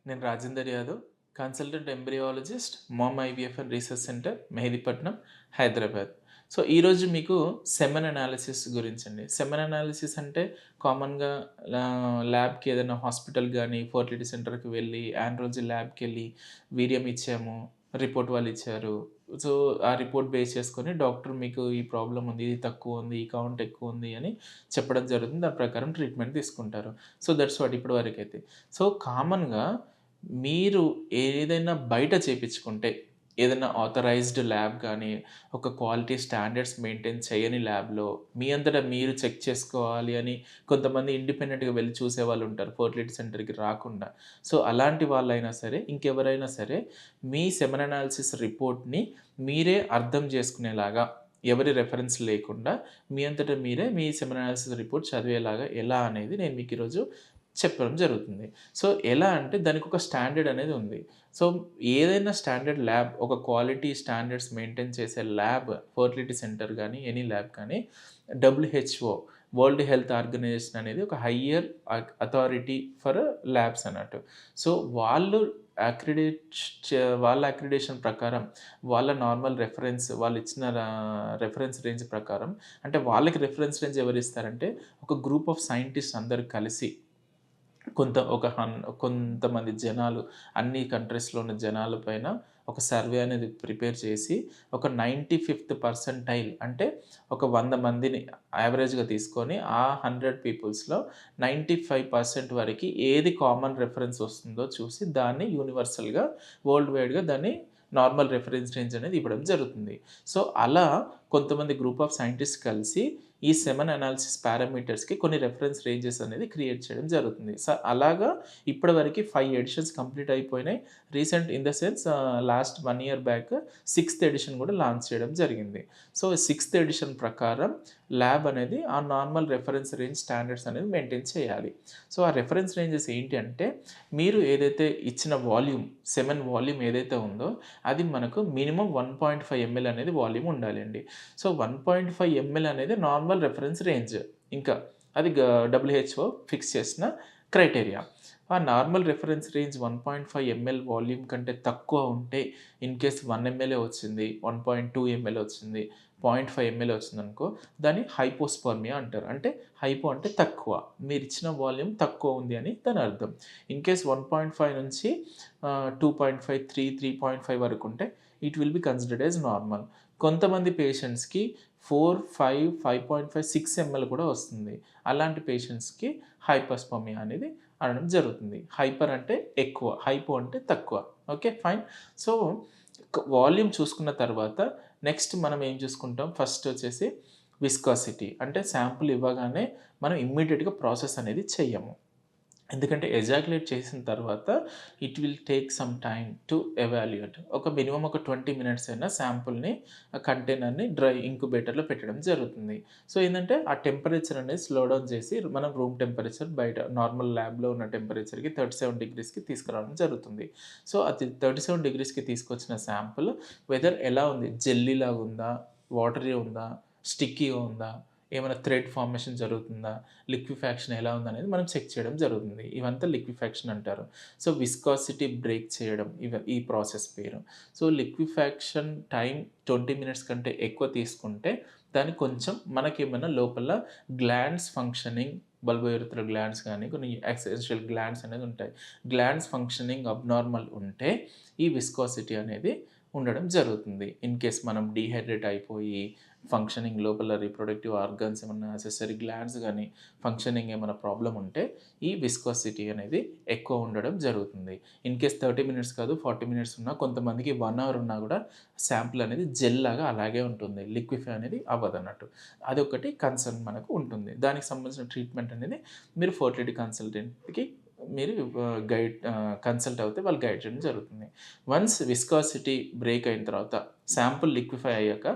నేను Rajender Yadav, consultant embryologist, Mom IVF and research centre, Mehdipatnam, Hyderabad. So, ఈరోజు మీకు సెమెన్ అనాలిసిస్ గురించండి. సెమెన్ అనాలిసిస్ అంటే కామన్‌గా ల్యాబ్‌కి ఏదైనా హాస్పిటల్ గానీ, ఫర్టిలిటీ సెంటర్‌కి వెళ్ళి, ఆండ్రాలజీ ల్యాబ్‌కెళ్ళి వీర్యం ఇచ్చాము, రిపోర్ట్ వాళ్ళిచ్చారు. సో, ఆ రిపోర్ట్ బేస్ చేసుకొని డాక్టర్ మీకు ఈ ప్రాబ్లమ్ ఉంది, ఇది తక్కువుంది, ఈ కౌంట్ ఎక్కువుంది అని చెప్పడం జరుగుతుంది. దాని ప్రకారం ట్రీట్మెంట్ తీసుకుంటారు. సో, దట్స్ వాట్ ఇప్పటి వరకైతే. సో, కామన్‌గా మీరు ఏదైనా బయట చేపించుకుంటే, ఏదైనా ఆథరైజ్డ్ ల్యాబ్ గానీ, ఒక క్వాలిటీ స్టాండర్డ్స్ మెయింటైన్ చేయని ల్యాబ్‌లో మీ అంతటా మీరు చెక్ చేసుకోవాలి అని కొంతమంది ఇండిపెండెంట్‌గా వెళ్లి చూసేవాళ్ళుంటారు ఫర్టిలిటీ సెంటర్‌కి రాకుండా. సో, అలాంటి వాళ్ళైనా సరే, ఇంకెవరైనా సరే మీ సెమెన్ అనాలిసిస్ రిపోర్ట్‌ని మీరే అర్థం చేసుకునేలాగా, ఎవరి రెఫరెన్స్ లేకుండా మీ అంతట మీరే మీ సెమెన్ అనాలిసిస్ రిపోర్ట్ చదివేలాగా ఎలా అనేది నేను మీకు ఈరోజు చెప్పడం జరుగుతుంది. సో, ఎలా అంటే దానికొక స్టాండర్డ్ అనేది ఉంది. సో, ఏదైనా స్టాండర్డ్ ల్యాబ్ ఒక క్వాలిటీ స్టాండర్డ్స్ మెయింటైన్ చేసే ల్యాబ్ ఫర్టిలిటీ సెంటర్ గానీ, ఎనీ ల్యాబ్ కానీ డబ్ల్యూహెచ్ఓ వరల్డ్ హెల్త్ ఆర్గనైజేషన్ అనేది ఒక హయ్యర్ అథారిటీ ఫర్ ల్యాబ్స్ అన్నట్టు. సో, వాళ్ళు అక్రిడేట్ వాళ్ళ అక్రిడేషన్ ప్రకారం వాళ్ళ నార్మల్ రెఫరెన్స్ వాళ్ళిచ్చిన రెఫరెన్స్ రేంజ్ ప్రకారం అంటే వాళ్ళకి రిఫరెన్స్ రేంజ్ ఎవరిస్తారంటే ఒక గ్రూప్ ఆఫ్ సైంటిస్ట్స్ అందరూ కలిసి కొంతమంది జనాలు అన్ని కంట్రీస్‌లో ఉన్న జనాల పైన ఒక సర్వే అనేది ప్రిపేర్ చేసి, ఒక 95th పర్సెంటైల్ అంటే ఒక 100 మందిని యావరేజ్‌గా తీసుకొని, ఆ 100 పీపుల్స్‌లో 95% వరకి ఏది కామన్ రిఫరెన్స్ వస్తుందో చూసి, దాన్ని యూనివర్సల్‌గా వరల్డ్ వైడ్‌గా దాన్ని నార్మల్ రిఫరెన్స్ రేంజ్ అనేది ఇవ్వడం జరుగుతుంది. సో, అలా కొంతమంది గ్రూప్ ఆఫ్ సైంటిస్ట్స్ కలిసి ఈ సెమెన్ అనాలిసిస్ పారామీటర్స్‌కి కొన్ని రిఫరెన్స్ రేంజెస్ అనేది క్రియేట్ చేయడం జరుగుతుంది. సో, అలాగా ఇప్పటివరకి 5 ఎడిషన్స్ కంప్లీట్ అయిపోయినాయి. Recent in the sense last 1 year back sixth edition కూడా లాంచ్ చేయడం జరిగింది. సో, సిక్స్త్ ఎడిషన్ ప్రకారం ల్యాబ్ అనేది ఆ నార్మల్ రిఫరెన్స్ రేంజ్ స్టాండర్డ్స్ అనేది మెయింటైన్ చేయాలి. సో, ఆ రిఫరెన్స్ రేంజెస్ ఏంటి అంటే మీరు ఏదైతే ఇచ్చిన వాల్యూమ్ సెమెన్ వాల్యూమ్ ఏదైతే ఉందో అది మనకు మినిమమ్ 1.5 ఎంఎల్ అనేది వాల్యూమ్ ఉండాలండి. సో, 1.5 ఎంఎల్ అనేది నార్మల్ రిఫరెన్స్ రేంజ్. ఇంకా అది డబ్ల్యూహెచ్ఓ ఫిక్స్ చేసిన క్రైటీరియా. ఆ normal reference range 1.5 ML volume కంటే తక్కువ ఉంటే, ఇన్‌కేస్ 1 ఎంఎలే వచ్చింది, 1.2 ఎంఎల్ వచ్చింది, 0.5 ఎంఎల్ వచ్చిందనుకో, దాన్ని హైపోస్పర్మియా అంటారు. అంటే హైపో అంటే తక్కువ. మీరిచ్చిన వాల్యూమ్ తక్కువ ఉంది అని దాని అర్థం. ఇన్‌కేస్ 1.5 నుంచి 2.5, 3.5 వరకు ఉంటే it will be considered as normal. కొంతమంది పేషెంట్స్‌కి 4, 5, 5.5, 6 ఎంఎల్ కూడా వస్తుంది. అలాంటి పేషెంట్స్‌కి హైపోస్పర్మియా అనేది అనడం జరుగుతుంది. హైపర్ అంటే ఎక్కువ, హైపో అంటే తక్కువ. ఓకే. ఫైన్. సో, వాల్యూమ్ చూసుకున్న తర్వాత నెక్స్ట్ మనం ఏం చూసుకుంటాం, ఫస్ట్ వచ్చేసి విస్కాసిటీ. అంటే శాంపుల్ ఇవ్వగానే మనం ఇమ్మీడియేట్‌గా ప్రాసెస్ అనేది చెయ్యము. ఎందుకంటే ఎజాక్యులేట్ చేసిన తర్వాత it will take some time to evaluate. ఒక మినిమమ్ ఒక 20 మినిట్స్ అయినా శాంపుల్‌ని ఆ కంటైనర్‌ని డ్రై ఇంక్యుబేటర్‌లో పెట్టడం జరుగుతుంది. సో, ఏందంటే ఆ టెంపరేచర్ అనేది స్లో డౌన్ చేసి మనం రూమ్ టెంపరేచర్ బయట నార్మల్ ల్యాబ్‌లో ఉన్న టెంపరేచర్‌కి 37 డిగ్రీస్‌కి తీసుకురావడం జరుగుతుంది. సో, అది 37 డిగ్రీస్‌కి తీసుకొచ్చిన శాంపుల్ వెదర్ ఎలా ఉంది? జెల్లీ లాగుందా? వాటరీ ఉందా? స్టిక్కీగా ఉందా? ఏమైనా థ్రెడ్ ఫార్మేషన్ జరుగుతుందా? లిక్విఫాక్షన్ ఎలా ఉందనేది మనం చెక్ చేయడం జరుగుతుంది. ఇవంతా లిక్విఫాక్షన్ అంటారు. సో, విస్కాసిటీ బ్రేక్ చేయడం ఈ ప్రాసెస్ పేరు. సో, లిక్విఫాక్షన్ టైమ్ 20 మినిట్స్ కంటే ఎక్కువ తీసుకుంటే దానికి కొంచెం మనకేమైనా లోపల గ్లాండ్స్ ఫంక్షనింగ్ బల్బోయూరిథ్రల్ గ్లాండ్స్ గానీ, కొన్ని ఎసెన్షియల్ గ్లాండ్స్ అనేది ఉంటాయి. గ్లాండ్స్ ఫంక్షనింగ్ అబ్నార్మల్ ఉంటే ఈ విస్కాసిటీ అనేది ఉండడం జరుగుతుంది. ఇన్‌కేస్ మనం డీహైడ్రేట్ అయిపోయి ఫంక్షనింగ్ లోపల రీప్రొడక్టివ్ ఆర్గాన్స్ ఏమన్నా యాక్సెసరీ గ్లాండ్స్ గానీ ఫంక్షనింగ్ ఏమైనా ప్రాబ్లమ్ ఉంటే ఈ విస్కాసిటీ అనేది ఎక్కువ ఉండడం జరుగుతుంది. ఇన్‌కేస్ 30 మినిట్స్ కాదు 40 మినిట్స్ ఉన్నా కొంతమందికి 1 అవర్ ఉన్నా గూడా శాంపుల్ అనేది జెల్ లాగా అలాగే ఉంటుంది. లిక్విఫై అనేది అవ్వదన్నట్టు. అదొకటి కన్సర్న్ మనకు ఉంటుంది. దానికి సంబంధించిన ట్రీట్మెంట్ అనేది మీరు ఫర్టిలిటీ కన్సల్టెంట్‌కి మీరు కన్సల్ట్ అవుతే వాళ్ళు గైడ్ చేయడం జరుగుతుంది. వన్స్ విస్కాసిటీ బ్రేక్ అయిన తర్వాత శాంపుల్ లిక్విఫై అయ్యాక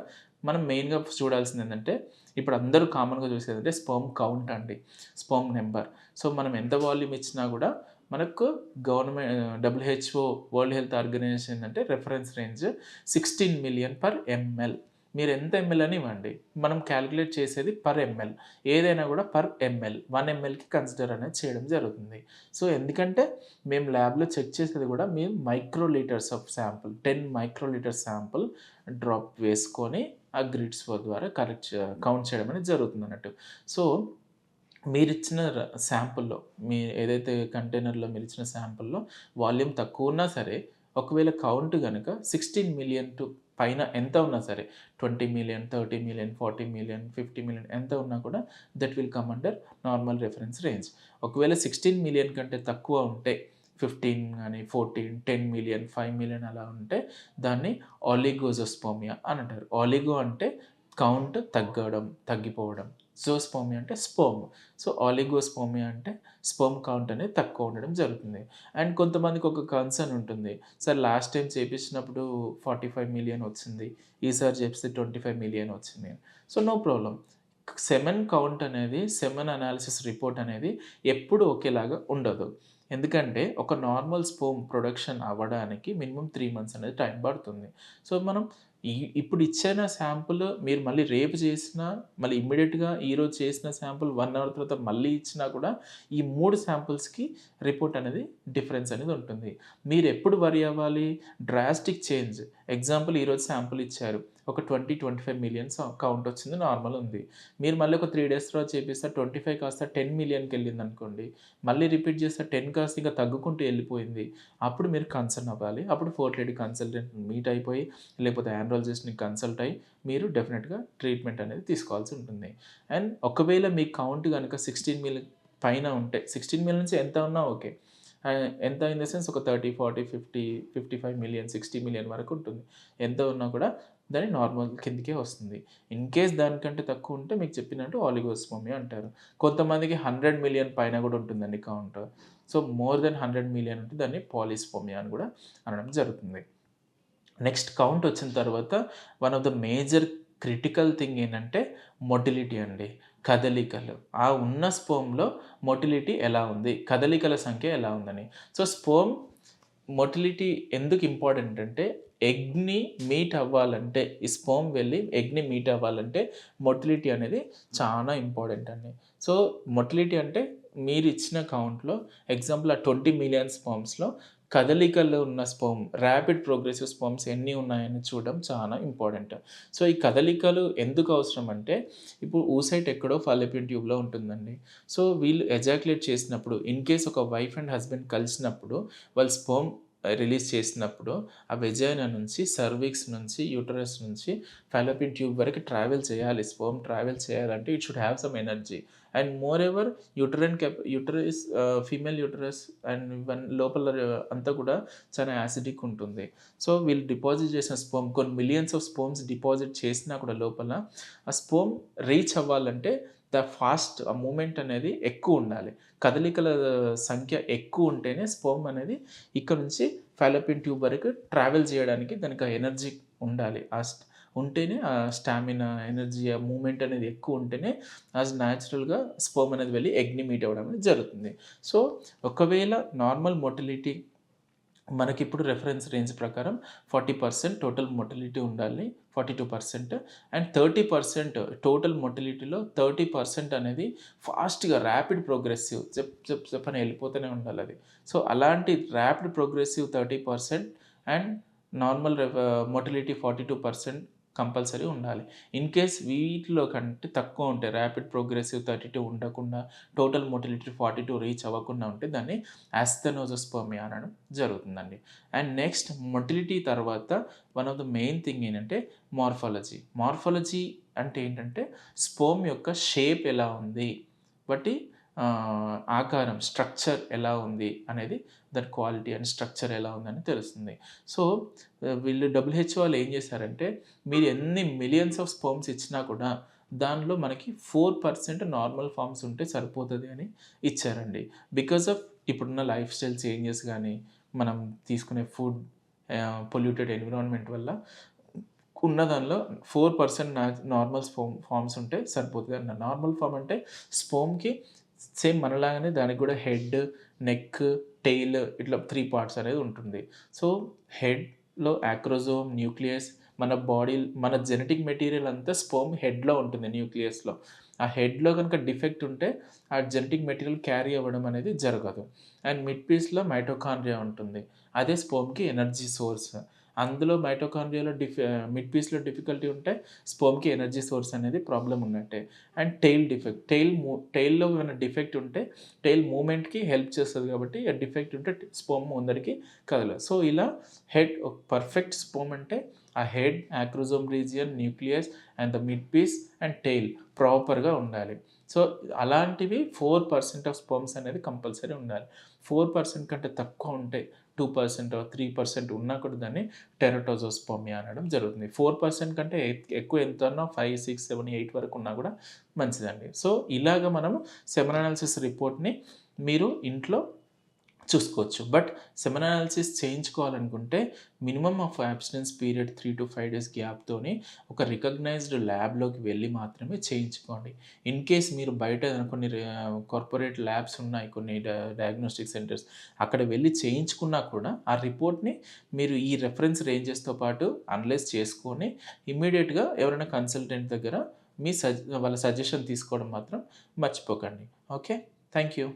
మనం మెయిన్‌గా చూడాల్సిందేంటంటే, ఇప్పుడు అందరూ కామన్‌గా చూసేదంటే స్పెర్మ్ కౌంట్ అండి. Sperm number. సో, మనం ఎంత వాల్యూమ్ ఇచ్చినా గూడా మనకు డబ్ల్యూహెచ్ఓ వరల్డ్ హెల్త్ ఆర్గనైజేషన్ ఏందంటే reference range 16 million per ML. మీరు ఎంత ఎంఎల్ అని ఇవ్వండి. మనం క్యాలిక్యులేట్ చేసేది పర్ ఎంఎల్. ఏదైనా కూడా పర్ ఎంఎల్ 1 ఎంఎల్‌కి కన్సిడర్ అనేది చేయడం జరుగుతుంది. సో, ఎందుకంటే మేము ల్యాబ్‌లో చెక్ చేసేది కూడా మేము micro litres of sample 10 micro litres sample drop వేసుకొని ఆ గ్రిడ్స్ ద్వారా కౌంట్ చేయడం అనేది జరుగుతుందన్నట్టు. సో, మీరిచ్చిన శాంపుల్‌లో ఏదైతే కంటైనర్‌లో మీరిచ్చిన శాంపుల్‌లో వాల్యూమ్ తక్కువున్నా సరే, ఒకవేళ కౌంట్ గనక 16,000,000 పైన ఎంత ఉన్నా సరే 20,000,000, 30,000,000, 40,000,000, 50,000,000 ఎంత ఉన్నా కూడా that will come under normal reference range. ఒకవేళ 16,000,000 కంటే తక్కువ ఉంటే 15 గాని, 14, 10,000,000, 5,000,000 అలా ఉంటే దాన్ని ఆలిగోజోస్పెర్మియా అని అంటారు. ఆలిగో అంటే కౌంట్ తగ్గిపోవడం. జోస్పెర్మియా అంటే స్పెర్మ్. సో, ఆలిగోస్పెర్మియా అంటే స్పెర్మ్ కౌంట్ అనేది తక్కువ ఉండడం జరుగుతుంది. అండ్ కొంతమందికి ఒక కన్సర్న్ ఉంటుంది. సార్ లాస్ట్ టైమ్ చేపించినప్పుడు 45,000,000 వచ్చింది. ఈసారి చేపిస్తే 25,000,000 వచ్చింది. So, no problem. Semen count అనేది సెమెన్ అనాలిసిస్ రిపోర్ట్ అనేది ఎప్పుడు ఒకేలాగా ఉండదు. ఎందుకంటే ఒక నార్మల్ స్పెర్మ్ ప్రొడక్షన్ అవ్వడానికి మినిమమ్ 3 మంత్స్ అనేది టైం పడుతుంది. సో, మనం ఇప్పుడు ఇచ్చిన శాంపుల్ మీరు మళ్ళీ రేపు చేసినా, మళ్ళీ ఇమ్మీడియేట్‌గా ఈరోజు చేసిన శాంపుల్ 1 అవర్ తర్వాత మళ్ళీ ఇచ్చినా కూడా ఈ 3 శాంపుల్స్‌కి రిపోర్ట్ అనేది డిఫరెన్స్ అనేది ఉంటుంది. మీరెప్పుడు వర్రీ అవ్వాలి? Drastic change. ఎగ్జాంపుల్ ఈరోజు శాంపుల్ ఇచ్చారు. ఒక 25 మిలియన్స్ కౌంట్ వచ్చింది నార్మల్ ఉంది. మీరు మళ్ళీ ఒక 3 డేస్ తర్వాత చేపిస్తే 25 కాస్త 10 మిలియన్‌కెళ్ళిందనుకోండి. మళ్ళీ రిపీట్ చేస్తే 10 కాస్త ఇంకా తగ్గుకుంటూ ఎళ్ళిపోయింది. అప్పుడు మీరు కన్సర్న్ అవ్వాలి. అప్పుడు ఫర్టిలిటీ కన్సల్టెంట్‌ని మీట్ అయిపోయి లేకపోతే ఆండ్రాలజిస్ట్‌ని కన్సల్ట్ అయ్యి మీరు డెఫినిట్‌గా ట్రీట్మెంట్ అనేది తీసుకోవాల్సి ఉంటుంది. అండ్ ఒకవేళ మీ కౌంట్ గనక 16 మిలియన్ పైన ఉంటే 16 మిలియన్ నుంచి ఎంత ఉన్నా ఓకే. ఎంత ఇన్ ద సెన్స్ ఒక 30, 40, 50, 55 మిలియన్, 60 మిలియన్ వరకు ఉంటుంది. ఎంత ఉన్నా కూడా దాన్ని నార్మల్ కిందకే వస్తుంది. ఇన్ కేస్ దానికంటే తక్కువ ఉంటే మీకు చెప్పినట్టు ఆలిగోస్పెర్మియా అంటారు. కొంతమందికి 100 మిలియన్ పైన కూడా ఉంటుందండి count. So, more than 100 million ఉంటే దాన్ని పాలిస్పెర్మియా అని కూడా అనడం జరుగుతుంది. నెక్స్ట్ కౌంట్ వచ్చిన తర్వాత one of the major critical thing ఏంటంటే మొటిలిటీ అండి. కదలికలు. ఆ ఉన్న స్పెర్మ్‌లో మొటిలిటీ ఎలా ఉంది? కదలికల సంఖ్య ఎలా ఉందని. సో, స్పెర్మ్ మొటిలిటీ ఎందుకు ఇంపార్టెంట్ అంటే ఎగ్‌ని మీట్ అవ్వాలంటే ఈ స్పెర్మ్ వెళ్ళి ఎగ్‌ని మీట్ అవ్వాలంటే మొటిలిటీ అనేది చాలా ఇంపార్టెంట్ అండి. సో, మొటిలిటీ అంటే మీరిచ్చిన కౌంట్‌లో ఎగ్జాంపుల్ ఆ 20 మిలియన్ స్పెర్మ్స్‌లో కదలికల్లో ఉన్న స్పెర్మ్, ర్యాపిడ్ ప్రోగ్రెసివ్ స్పెర్మ్స్ ఎన్ని ఉన్నాయని చూడడం చాలా ఇంపార్టెంట్. సో, ఈ కదలికలు ఎందుకు అవసరం అంటే, ఇప్పుడు oocyte ఎక్కడో ఫాలోపియన్ ట్యూబ్‌లో ఉంటుందండి. సో, వీళ్ళు ఎజాక్యులేట్ చేసినప్పుడు ఇన్ కేస్ ఒక వైఫ్ అండ్ హస్బెండ్ కలిసినప్పుడు వాళ్ళు స్పెర్మ్ రిలీజ్ చేసినప్పుడు ఆ వెజైనా నుంచి, సర్విక్స్ నుంచి, యూటరస్ నుంచి ఫాలోపియన్ ట్యూబ్ వరకు ట్రావెల్ చేయాలి. స్పెర్మ్ ట్రావెల్ చేయాలంటే it should have some energy. And more ever uterus female uterus and even లోపల అంతా కూడా చాలా యాసిడిక్ ఉంటుంది. సో, వీళ్ళు డిపాజిట్ చేసిన స్పెర్మ్ కొన్ని మిలియన్స్ ఆఫ్ స్పెర్మ్స్ డిపాజిట్ చేసినా కూడా లోపల ఆ స్పెర్మ్ రీచ్ అవ్వాలంటే ఆ మూవ్‌మెంట్ అనేది ఎక్కువుండాలి. కదలికల సంఖ్య ఎక్కువుంటేనే స్పెర్మ్ అనేది ఇక్కడ నుంచి ఫాలోపియన్ ట్యూబ్ వరకు ట్రావెల్ చేయడానికి దానికి ఆ ఎనర్జీ ఉండాలి. ఉంటేనే ఆ స్టామినా, ఎనర్జీ, ఆ మూవ్‌మెంట్ అనేది ఎక్కువుంటేనే న్యాచురల్‌గా స్పెర్మ్ అనేది వెళ్ళి ఎగ్‌ని మీట్ అవ్వడం అనేది జరుగుతుంది. సో, ఒకవేళ నార్మల్ మొటిలిటీ మనకిప్పుడు రిఫరెన్స్ రేంజ్ ప్రకారం 40% టోటల్ మొటిలిటీ ఉండాలి. 42% అండ్ 30% టోటల్ మొటిలిటీలో 30% అనేది ఫాస్ట్‌గా ర్యాపిడ్ ప్రోగ్రెసివ్ జప్ అని ఎళ్ళిపోతూనే ఉండాలది. సో, అలాంటి rapid progressive 30% and normal motility 42% compulsory ఉండాలి. ఇన్ కేస్ వీటిలో కంటే తక్కువ ఉంటే ర్యాపిడ్ ప్రోగ్రెసివ్ 32 ఉండకుండా టోటల్ మొటిలిటీ 42 రీచ్ అవ్వకుండా ఉంటే దాన్ని ఆస్థెనోజోస్పెర్మియా అనడం జరుగుతుందండి. అండ్ నెక్స్ట్ మొటిలిటీ తర్వాత one of the main thing ఏంటంటే మార్ఫాలజీ. మార్ఫాలజీ అంటే ఏంటంటే స్పెర్మ్ యొక్క షేప్ ఎలా ఉంది? బట్టి ఆకారం, స్ట్రక్చర్ ఎలా ఉంది అనేది దాని క్వాలిటీ అండ్ స్ట్రక్చర్ ఎలా ఉందని తెలుస్తుంది. సో, వీళ్ళు WHO వాళ్ళు ఏం చేశారంటే మీరు ఎన్ని మిలియన్స్ ఆఫ్ స్పెర్మ్స్ ఇచ్చినా కూడా దానిలో మనకి 4% నార్మల్ ఫార్మ్స్ ఉంటే సరిపోతది అని ఇచ్చారండి. బికాస్ ఆఫ్ ఇప్పుడున్న లైఫ్ స్టైల్ చేంజెస్ గానీ, మనం తీసుకునే ఫుడ్, పొల్యూటెడ్ ఎన్విరాన్మెంట్ వల్ల ఉన్న దానిలో 4% నార్మల్ ఫార్మ్స్ ఉంటే సరిపోతది అన్నారు. నార్మల్ ఫార్మ్ అంటే స్పెర్మ్‌కి సేమ్ మనలాగానే దానికి కూడా హెడ్, నెక్, టెయిల్ ఇట్లా 3 పార్ట్స్ అనేది ఉంటుంది. సో, హెడ్‌లో యాక్రోజోమ్, న్యూక్లియస్, మన జెనెటిక్ మెటీరియల్ అంతా స్పెర్మ్ హెడ్‌లో ఉంటుంది, న్యూక్లియస్‌లో. ఆ హెడ్‌లో గనుక డిఫెక్ట్ ఉంటే ఆ జెనెటిక్ మెటీరియల్ క్యారీ అవ్వడం అనేది జరగదు. అండ్ మిడ్ పీస్‌లో మైటోకాండ్రియా ఉంటుంది. అదే స్పెర్మ్‌కి ఎనర్జీ సోర్స్. అందులో మిడ్ పీస్‌లో డిఫికల్టీ ఉంటే స్పెర్మ్‌కి ఎనర్జీ సోర్స్ అనేది ప్రాబ్లమ్ ఉన్నట్టే. And tail defect. టెయిల్‌లో ఏమైనా డిఫెక్ట్ ఉంటే టెయిల్ మూవ్‌మెంట్‌కి హెల్ప్ చేస్తది కాబట్టి, ఆ డిఫెక్ట్ ఉంటే స్పెర్మ్ ముందరికి కదలదు. సో, ఇలా పర్ఫెక్ట్ స్పెర్మ్ అంటే ఆ head, acrosome region, nucleus and the mid piece and tail ప్రాపర్‌గా ఉండాలి. సో, అలాంటివి 4% ఆఫ్ స్పెర్మ్స్ అనేది కంపల్సరీ ఉండాలి. 4% కంటే తక్కువ ఉంటే 2%, 3% ఉన్నా కూడా దాన్ని టెరటోజోస్పెర్మియా అనడం జరుగుతుంది. 4% కంటే ఎక్కువ ఎంతన్నా 5, 6, 7, 8 వరకు ఉన్నా కూడా మంచిదండి. సో, ఇలాగ మనము సెమెన్ అనాలిసిస్ రిపోర్ట్‌ని మీరు ఇంట్లో చూసుకోవచ్చు. బట్ సెమెన్ అనాలిసిస్ చేయించుకోవాలనుకుంటే minimum of abstinence period 3-5 days గ్యాప్‌తోని ఒక రికగ్నైజ్డ్ ల్యాబ్‌లోకి వెళ్లి మాత్రమే చేయించుకోండి. ఇన్ కేస్ మీరు బయట కొన్ని కార్పొరేట్ ల్యాబ్స్ ఉన్నాయి, కొన్ని డయాగ్నోస్టిక్ సెంటర్స్, అక్కడ వెళ్లి చేయించుకున్నా కూడా ఆ రిపోర్ట్‌ని మీరు ఈ రిఫరెన్స్ రేంజెస్‌తో పాటు అనలైజ్ చేసుకొని ఇమ్మీడియేట్‌గా ఎవరైనా కన్సల్టెంట్ దగ్గర వాళ్ళ సజెషన్ తీసుకోవడం మాత్రం మర్చిపోకండి. ఓకే. Thank you.